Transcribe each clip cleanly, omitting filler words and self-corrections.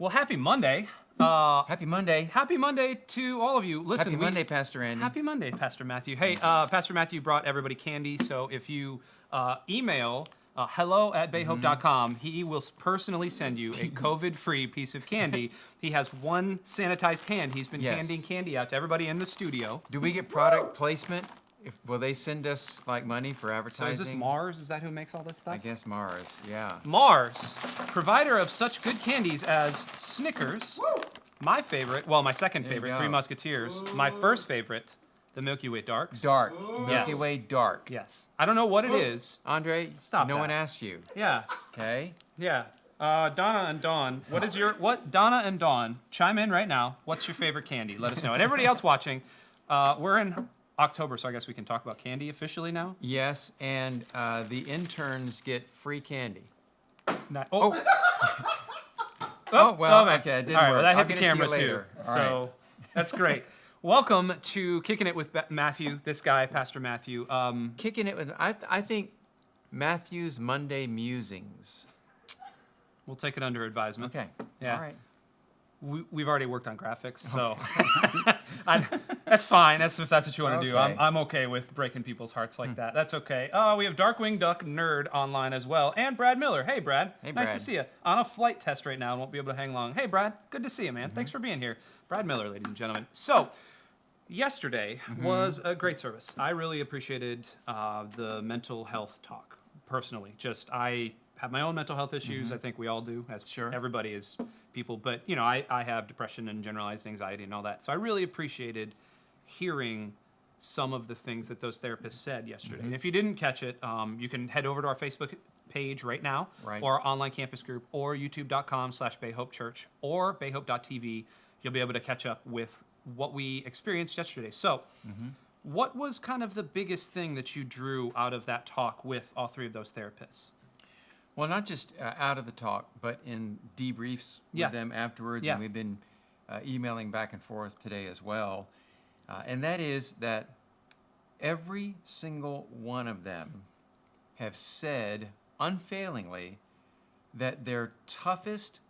Well, happy Monday. Happy Monday. Happy Monday to all of you. Listen, Happy Monday, Pastor Andy. Happy Monday, Pastor Matthew. Hey, Pastor Matthew brought everybody candy, so if you email hello@bayhope.com, he will personally send you a COVID-free piece of candy. He has one sanitized hand. He's been handing candy out to everybody in the studio. Do we get product placement? Will they send us like money for advertising? So is this Mars? Is that who makes all this stuff? I guess Mars, yeah. Mars, provider of such good candies as Snickers, my favorite, well, my second favorite, Three Musketeers, my first favorite, the Milky Way Darks. Dark. Milky Way Dark. Yes. I don't know what it is. Andre, Stop no that. one asked you. Yeah. Okay. Yeah. Donna and Dawn, Donna and Dawn, chime in right now. What's your favorite candy? Let us know. And everybody else watching, we're in October, so I guess we can talk about candy officially now. Yes, and the interns get free candy. Oh, well, man. okay, it didn't All right, work. well, that I'll hit the get it to you camera too. later. All So right. that's great. Welcome to Kickin' It with Matthew, this guy, Pastor Matthew. Kicking it with, I think, Matthew's Monday Musings. We'll take it under advisement. Okay. Yeah. All right. We've already worked on graphics, so that's fine. If that's what you want to do. Okay. I'm okay with breaking people's hearts like that. That's okay. We have Darkwing Duck Nerd online as well, and Brad Miller. Hey, Brad. Hey, Nice to Brad. see you. On a flight test right now and won't be able to hang long. Hey, Brad. Good to see you, man. Thanks for being here. Brad Miller, ladies and gentlemen. So, yesterday was a great service. I really appreciated the mental health talk, personally. I have my own mental health issues. I think we all do, as everybody is people. But, you know, I have depression and generalized anxiety and all that. So I really appreciated hearing some of the things that those therapists said yesterday. And if you didn't catch it, you can head over to our Facebook page right now, or our online campus group, or youtube.com/BayHopeChurch, or bayhope.tv. You'll be able to catch up with what we experienced yesterday. So what was kind of the biggest thing that you drew out of that talk with all three of those therapists? Well, not just out of the talk, but in debriefs with them afterwards, and we've been emailing back and forth today as well. And that is that every single one of them have said unfailingly that their toughest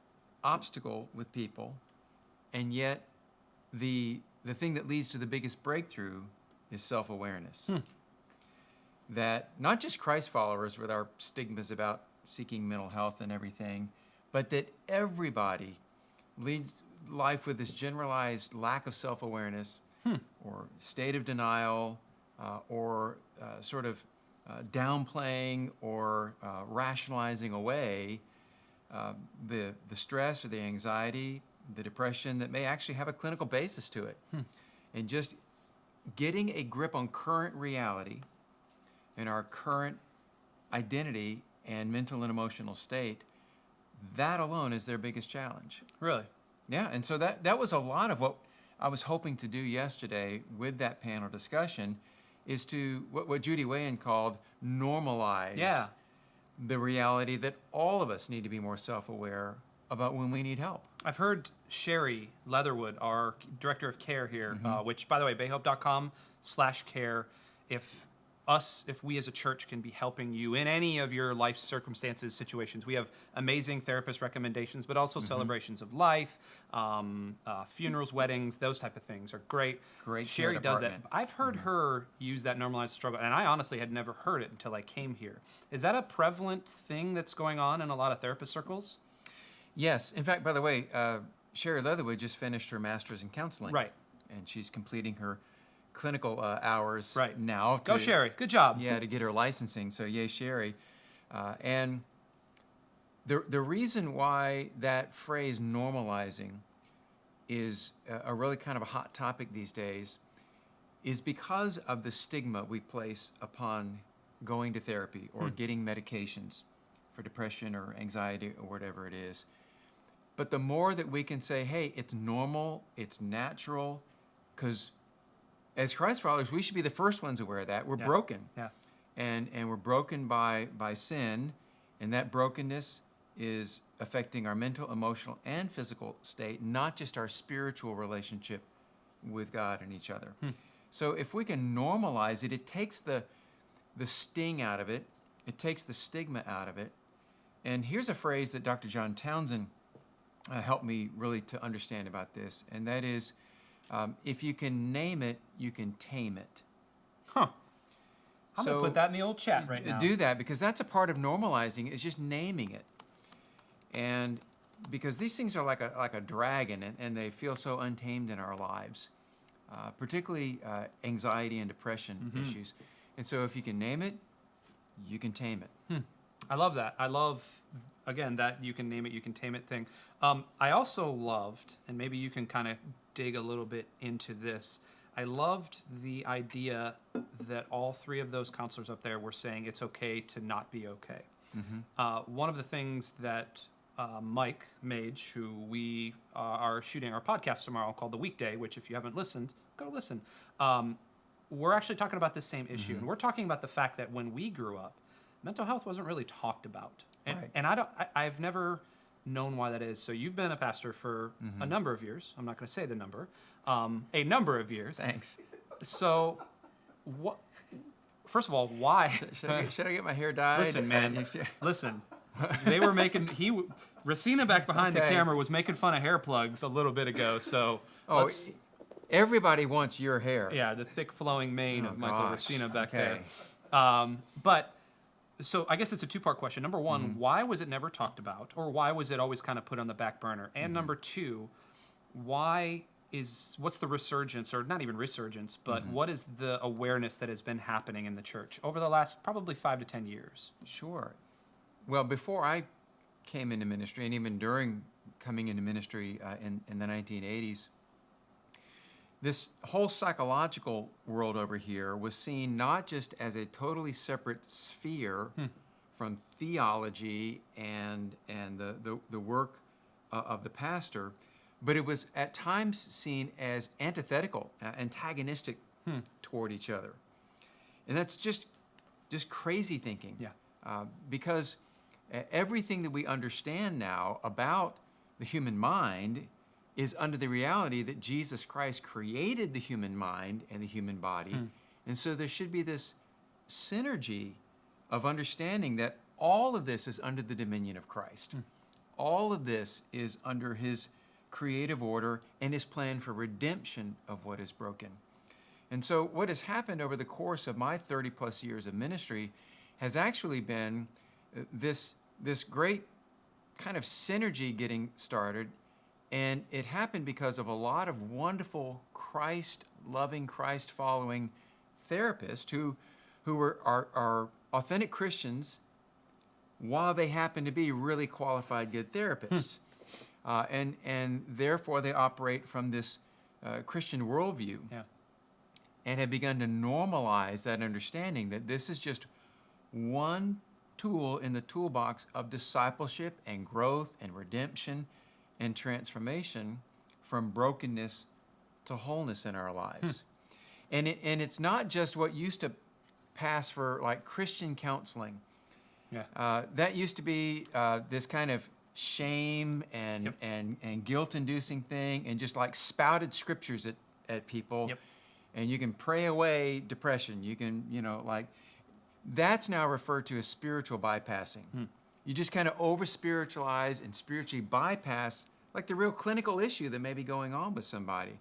obstacle with people, and yet the thing that leads to the biggest breakthrough is self-awareness. That not just Christ followers with our stigmas about seeking mental health and everything, but that everybody leads life with this generalized lack of self-awareness or state of denial or sort of downplaying or rationalizing away the stress or the anxiety, the depression that may actually have a clinical basis to it. And just getting a grip on current reality and our current identity and mental and emotional state, that alone is their biggest challenge. Really? Yeah, and so that was a lot of what I was hoping to do yesterday with that panel discussion, is to what Judy Wayan called normalize the reality that all of us need to be more self-aware about when we need help. I've heard Sherry Leatherwood, our director of care here, which, by the way, bayhope.com/care, if we as a church can be helping you in any of your life circumstances, situations. We have amazing therapist recommendations, but also celebrations of life, funerals, weddings, those type of things are great. Great. Sherry does that. I've heard her use that normalized struggle, and I honestly had never heard it until I came here. Is that a prevalent thing that's going on in a lot of therapist circles? Yes. In fact, by the way, Sherry Leatherwood just finished her master's in counseling. Right. And she's completing her clinical hours right now. Go Sherry. Good job. Yeah, to get her licensing. So yay, Sherry. And the reason why that phrase normalizing is a really kind of a hot topic these days is because of the stigma we place upon going to therapy or getting medications for depression or anxiety or whatever it is. But the more that we can say, hey, it's normal, it's natural, because as Christ followers, we should be the first ones aware of that. We're broken. Yeah. And we're broken by sin, and that brokenness is affecting our mental, emotional, and physical state, not just our spiritual relationship with God and each other. So if we can normalize it, it takes the sting out of it. It takes the stigma out of it. And here's a phrase that Dr. John Townsend helped me really to understand about this, and that is, if you can name it, you can tame it. Huh. I'm going to put that in the old chat right now. Do that, because that's a part of normalizing, is just naming it. And because these things are like a dragon, and they feel so untamed in our lives, particularly anxiety and depression issues. And so if you can name it, you can tame it. I love that. I love, again, that you can name it, you can tame it thing. I also loved, and maybe you can kind of dig a little bit into this, I loved the idea that all three of those counselors up there were saying it's okay to not be okay. One of the things that Mike Mage, who we are shooting our podcast tomorrow called The Weekday, which if you haven't listened, go listen. We're actually talking about this same issue. And we're talking about the fact that when we grew up, mental health wasn't really talked about. And, Right. and I've never known why that is. So you've been a pastor for a number of years. I'm not going to say the number. A number of years. Thanks. So, what? First of all, why? Should I get my hair dyed? Listen, man. Listen. They were making Racina back behind the camera was making fun of hair plugs a little bit ago. So everybody wants your hair. Yeah, the thick flowing mane of Michael Racina back there. But so I guess it's a two-part question. Number one, why was it never talked about, or why was it always kind of put on the back burner? And number two, what's the resurgence, or not even resurgence, but what is the awareness that has been happening in the church over the last probably 5 to 10 years? Sure. Well, before I came into ministry, and even during coming into ministry in the 1980s, this whole psychological world over here was seen not just as a totally separate sphere from theology and the work of the pastor, but it was at times seen as antithetical, antagonistic toward each other. And that's just crazy thinking. Yeah. Because everything that we understand now about the human mind is under the reality that Jesus Christ created the human mind and the human body. And so there should be this synergy of understanding that all of this is under the dominion of Christ. All of this is under his creative order and his plan for redemption of what is broken. And so what has happened over the course of my 30 plus years of ministry has actually been this great kind of synergy getting started. And it happened because of a lot of wonderful Christ-loving, Christ-following therapists who are authentic Christians while they happen to be really qualified, good therapists. And therefore they operate from this Christian worldview. Yeah. And have begun to normalize that understanding that this is just one tool in the toolbox of discipleship and growth and redemption and transformation from brokenness to wholeness in our lives. And it's not just what used to pass for like Christian counseling. Yeah. That used to be this kind of shame and guilt-inducing thing, and just like spouted scriptures at people. Yep. And you can pray away depression. You can, that's now referred to as spiritual bypassing. You just kind of over-spiritualize and spiritually bypass like the real clinical issue that may be going on with somebody.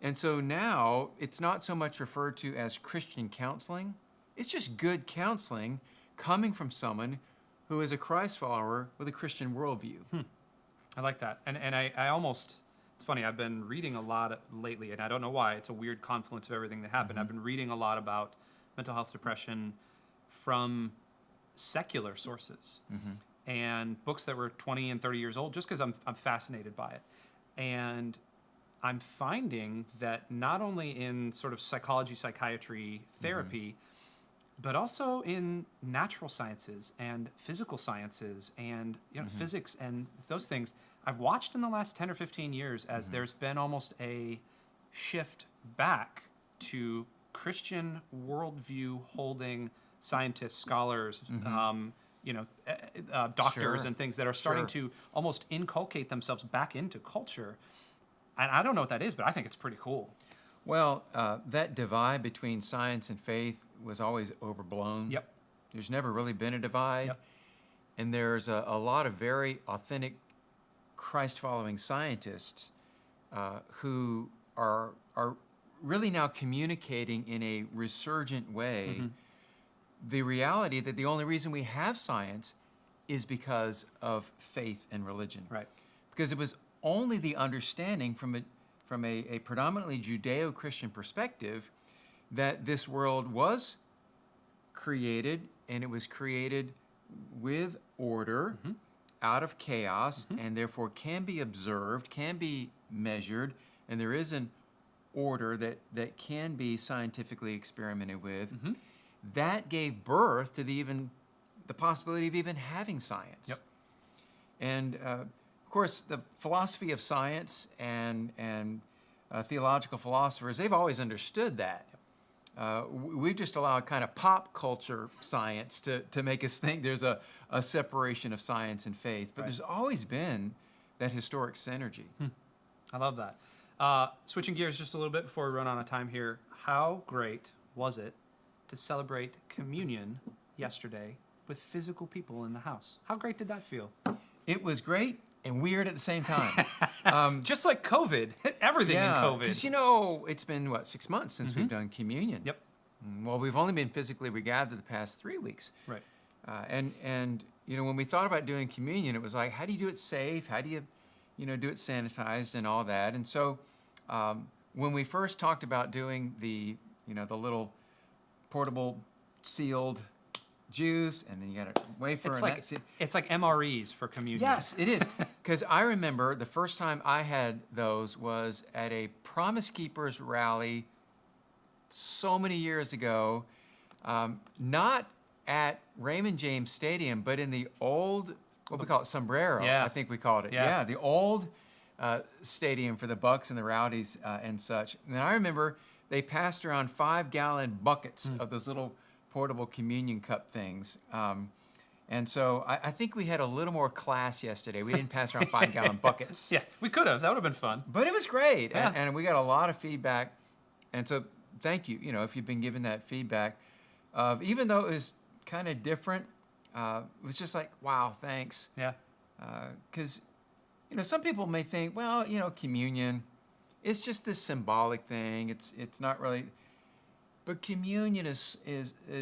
And so now it's not so much referred to as Christian counseling. It's just good counseling coming from someone who is a Christ follower with a Christian worldview. I like that. And I almost, it's funny, I've been reading a lot lately, and I don't know why. It's a weird confluence of everything that happened. I've been reading a lot about mental health, depression from secular sources and books that were 20 and 30 years old, just because I'm fascinated by it. And I'm finding that not only in sort of psychology, psychiatry, therapy, but also in natural sciences and physical sciences and physics and those things, I've watched in the last 10 or 15 years as there's been almost a shift back to Christian worldview holding scientists, scholars, doctors and things that are starting to almost inculcate themselves back into culture. And I don't know what that is, but I think it's pretty cool. Well, that divide between science and faith was always overblown. Yep. There's never really been a divide. Yep. And there's a lot of very authentic Christ-following scientists who are really now communicating in a resurgent way the reality that the only reason we have science is because of faith and religion. Right. Because it was only the understanding from a predominantly Judeo-Christian perspective that this world was created, and it was created with order out of chaos, and therefore can be observed, can be measured, and there is an order that can be scientifically experimented with. That gave birth to the possibility of even having science. Yep. And of course, the philosophy of science and theological philosophers, they've always understood that. We've just allowed kind of pop culture science to make us think there's a separation of science and faith. But there's always been that historic synergy. I love that. Switching gears just a little bit before we run out of time here, how great was it to celebrate communion yesterday with physical people in the house? How great did that feel? It was great and weird at the same time. Just like COVID, everything in COVID. Because, it's been, 6 months since we've done communion. Yep. Well, we've only been physically regathered the past 3 weeks. Right. And when we thought about doing communion, it was like, how do you do it safe? How do you, do it sanitized and all that? And so when we first talked about doing the little portable sealed juice, and then you got a wafer. It's like MREs for communion. Yes, it is. Because I remember the first time I had those was at a Promise Keepers rally so many years ago, not at Raymond James Stadium, but in the old, what we call it, Sombrero, I think we called it. Yeah, the old stadium for the Bucks and the Rowdies and such. And I remember they passed around 5-gallon buckets of those little portable communion cup things. And so I think we had a little more class yesterday. We didn't pass around 5-gallon buckets. Yeah, we could have. That would have been fun. But it was great. Yeah. And we got a lot of feedback. And so thank you, if you've been given that feedback. Even though it was kind of different, it was just like, wow, thanks. Yeah. Because, some people may think, well, communion, it's just this symbolic thing. It's not really... But communion is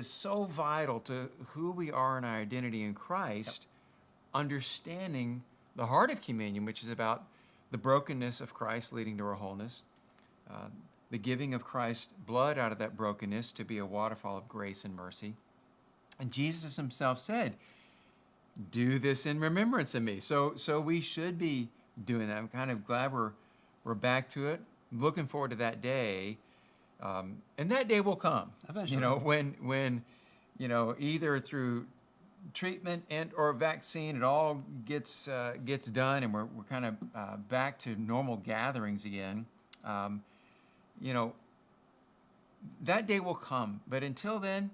so vital to who we are in our identity in Christ, understanding the heart of communion, which is about the brokenness of Christ leading to our wholeness, the giving of Christ's blood out of that brokenness to be a waterfall of grace and mercy. And Jesus himself said, do this in remembrance of me. So we should be doing that. I'm kind of glad we're back to it. Looking forward to that day. And that day will come. Eventually. When either through treatment and or vaccine, it all gets done, and we're kind of back to normal gatherings again. That day will come. But until then,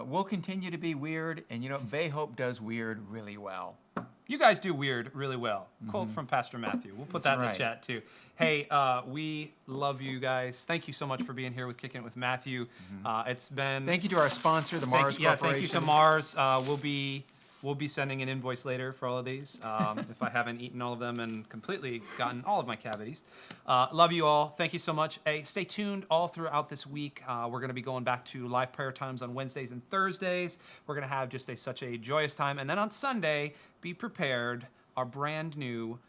we'll continue to be weird. And Bay Hope does weird really well. You guys do weird really well. Quote from Pastor Matthew. We'll put that in the chat too. Hey, we love you guys. Thank you so much for being here with Kickin' It with Matthew. It's been... Thank you to our sponsor, the Mars Corporation. Thank you to Mars. We'll be sending an invoice later for all of these if I haven't eaten all of them and completely gotten all of my cavities. Love you all. Thank you so much. Hey, stay tuned all throughout this week. We're going to be going back to live prayer times on Wednesdays and Thursdays. We're going to have just such a joyous time. And then on Sunday, be prepared, our brand new,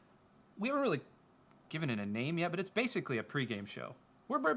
we haven't really given it a name yet, but it's basically a pregame show. We're basically